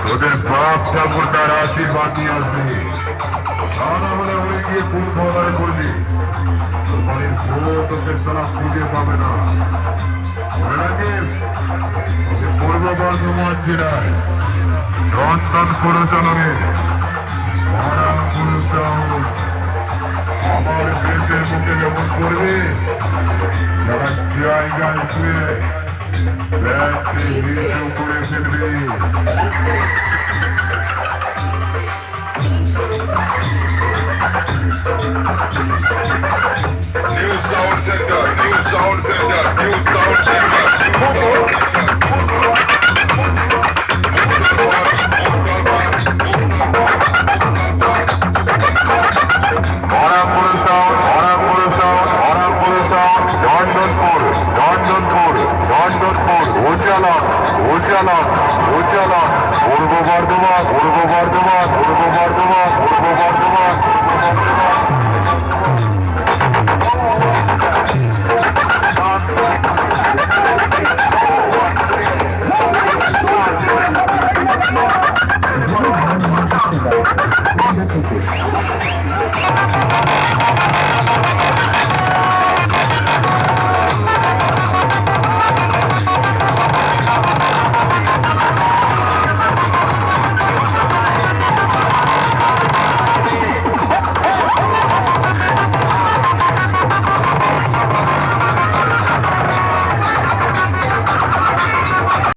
তোদের বাপ ঠাকুর তার আশীর্বাদ নিয়ে আসবে, তা না হলে ওই গিয়ে ফুল ফলায় করবি, তোর বাড়ির বউ তোকে সারা খুঁজে পাবে না। মনে রাখিস, তোকে পূর্ব বর্ধমান জেলায় রঞ্জন পুরচলনে মহারাম পুরুষ আমার দেশের মুখে যখন করবে, যারা জায়গায় শুয়ে ব্যাগকে নিচু করে ফেলবে। New Sound Center, New Sound Center, New Sound Center. পূর্ব বর্ধমান, পূর্ব বর্ধমান, পূর্ব বর্ধমান, পূর্ব বর্ধমান, পূর্ব বর্ধমান।